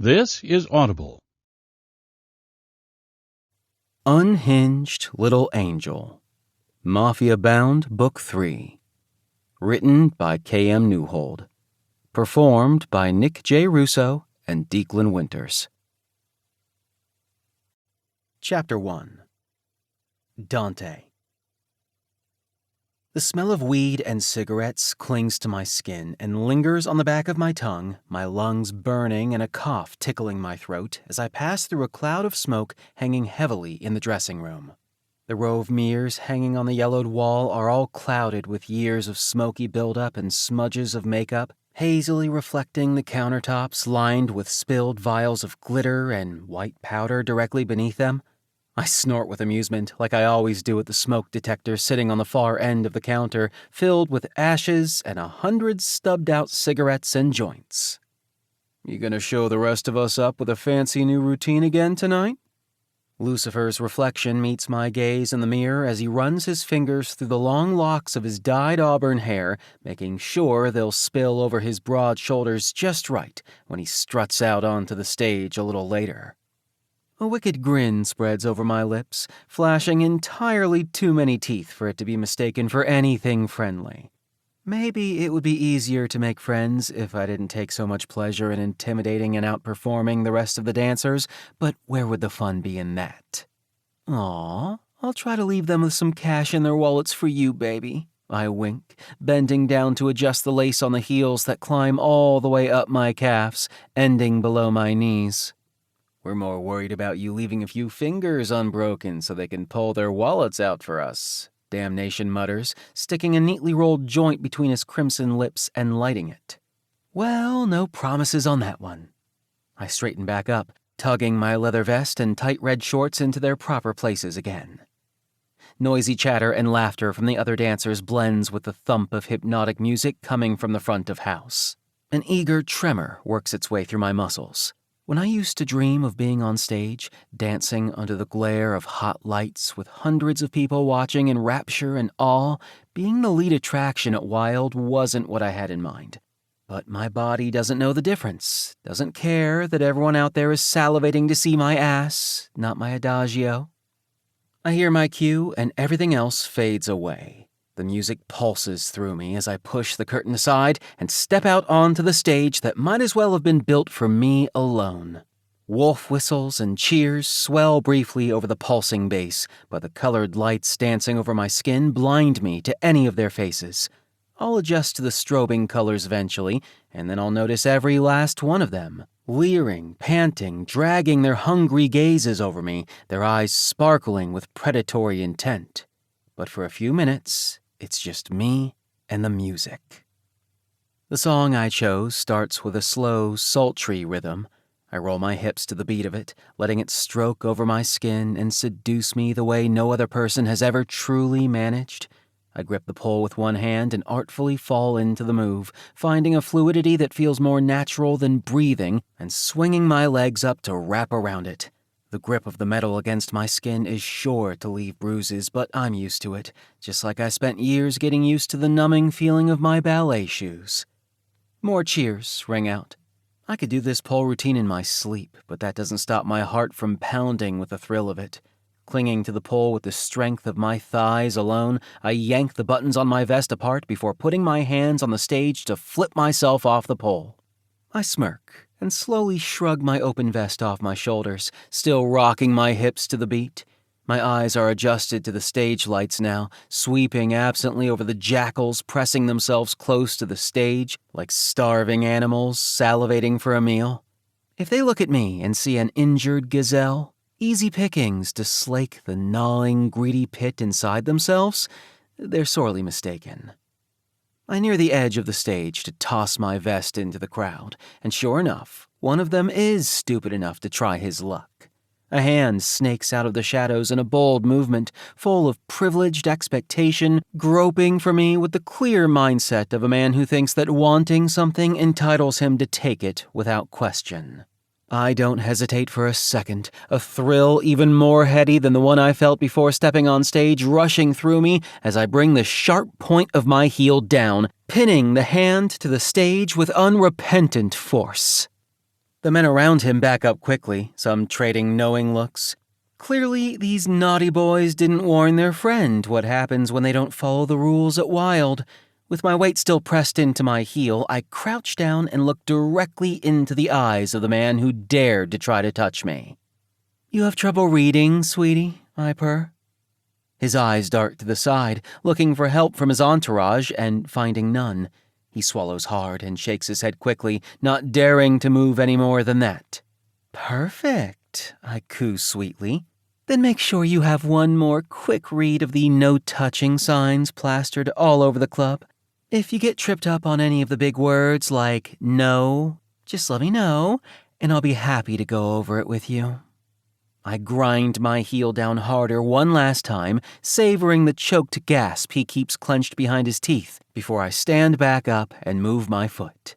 This is Audible. Unhinged Little Angel, Mafia Bound, Book 3. Written by K.M. Newhold. Performed by Nick J. Russo and Declan Winters. Chapter 1. Dante. The smell of weed and cigarettes clings to my skin and lingers on the back of my tongue, my lungs burning and a cough tickling my throat as I pass through a cloud of smoke hanging heavily in the dressing room. The row of mirrors hanging on the yellowed wall are all clouded with years of smoky buildup and smudges of makeup, hazily reflecting the countertops lined with spilled vials of glitter and white powder directly beneath them. I snort with amusement, like I always do at the smoke detector sitting on the far end of the counter, filled with ashes and 100 stubbed-out cigarettes and joints. "You gonna show the rest of us up with a fancy new routine again tonight?" Lucifer's reflection meets my gaze in the mirror as he runs his fingers through the long locks of his dyed auburn hair, making sure they'll spill over his broad shoulders just right when he struts out onto the stage a little later. A wicked grin spreads over my lips, flashing entirely too many teeth for it to be mistaken for anything friendly. Maybe it would be easier to make friends if I didn't take so much pleasure in intimidating and outperforming the rest of the dancers, but where would the fun be in that? Aw, I'll try to leave them with some cash in their wallets for you, baby. I wink, bending down to adjust the lace on the heels that climb all the way up my calves, ending below my knees. "We're more worried about you leaving a few fingers unbroken so they can pull their wallets out for us," Damnation mutters, sticking a neatly rolled joint between his crimson lips and lighting it. Well, no promises on that one. I straighten back up, tugging my leather vest and tight red shorts into their proper places again. Noisy chatter and laughter from the other dancers blends with the thump of hypnotic music coming from the front of house. An eager tremor works its way through my muscles. When I used to dream of being on stage, dancing under the glare of hot lights with hundreds of people watching in rapture and awe, being the lead attraction at Wild wasn't what I had in mind. But my body doesn't know the difference, doesn't care that everyone out there is salivating to see my ass, not my adagio. I hear my cue and everything else fades away. The music pulses through me as I push the curtain aside and step out onto the stage that might as well have been built for me alone. Wolf whistles and cheers swell briefly over the pulsing bass, but the colored lights dancing over my skin blind me to any of their faces. I'll adjust to the strobing colors eventually, and then I'll notice every last one of them, leering, panting, dragging their hungry gazes over me, their eyes sparkling with predatory intent. But for a few minutes, it's just me and the music. The song I chose starts with a slow, sultry rhythm. I roll my hips to the beat of it, letting it stroke over my skin and seduce me the way no other person has ever truly managed. I grip the pole with one hand and artfully fall into the move, finding a fluidity that feels more natural than breathing and swinging my legs up to wrap around it. The grip of the metal against my skin is sure to leave bruises, but I'm used to it, just like I spent years getting used to the numbing feeling of my ballet shoes. More cheers ring out. I could do this pole routine in my sleep, but that doesn't stop my heart from pounding with the thrill of it. Clinging to the pole with the strength of my thighs alone, I yank the buttons on my vest apart before putting my hands on the stage to flip myself off the pole. I smirk and slowly shrug my open vest off my shoulders, still rocking my hips to the beat. My eyes are adjusted to the stage lights now, sweeping absently over the jackals pressing themselves close to the stage, like starving animals salivating for a meal. If they look at me and see an injured gazelle, easy pickings to slake the gnawing, greedy pit inside themselves, they're sorely mistaken. I near the edge of the stage to toss my vest into the crowd, and sure enough, one of them is stupid enough to try his luck. A hand snakes out of the shadows in a bold movement, full of privileged expectation, groping for me with the clear mindset of a man who thinks that wanting something entitles him to take it without question. I don't hesitate for a second, a thrill even more heady than the one I felt before stepping on stage rushing through me as I bring the sharp point of my heel down, pinning the hand to the stage with unrepentant force. The men around him back up quickly, some trading knowing looks. Clearly, these naughty boys didn't warn their friend what happens when they don't follow the rules at Wild. With my weight still pressed into my heel, I crouched down and looked directly into the eyes of the man who dared to try to touch me. "You have trouble reading, sweetie?" I purr. His eyes dart to the side, looking for help from his entourage and finding none. He swallows hard and shakes his head quickly, not daring to move any more than that. "Perfect," I coo sweetly. "Then make sure you have one more quick read of the no-touching signs plastered all over the club. If you get tripped up on any of the big words like no, just let me know, and I'll be happy to go over it with you." I grind my heel down harder one last time, savoring the choked gasp he keeps clenched behind his teeth before I stand back up and move my foot.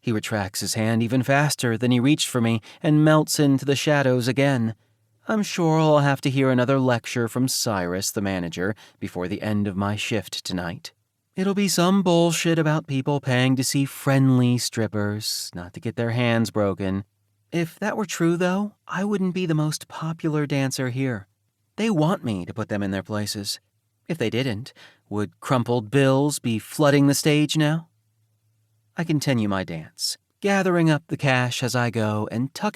He retracts his hand even faster than he reached for me and melts into the shadows again. I'm sure I'll have to hear another lecture from Cyrus, the manager, before the end of my shift tonight. It'll be some bullshit about people paying to see friendly strippers, not to get their hands broken. If that were true, though, I wouldn't be the most popular dancer here. They want me to put them in their places. If they didn't, would crumpled bills be flooding the stage now? I continue my dance, gathering up the cash as I go and tucking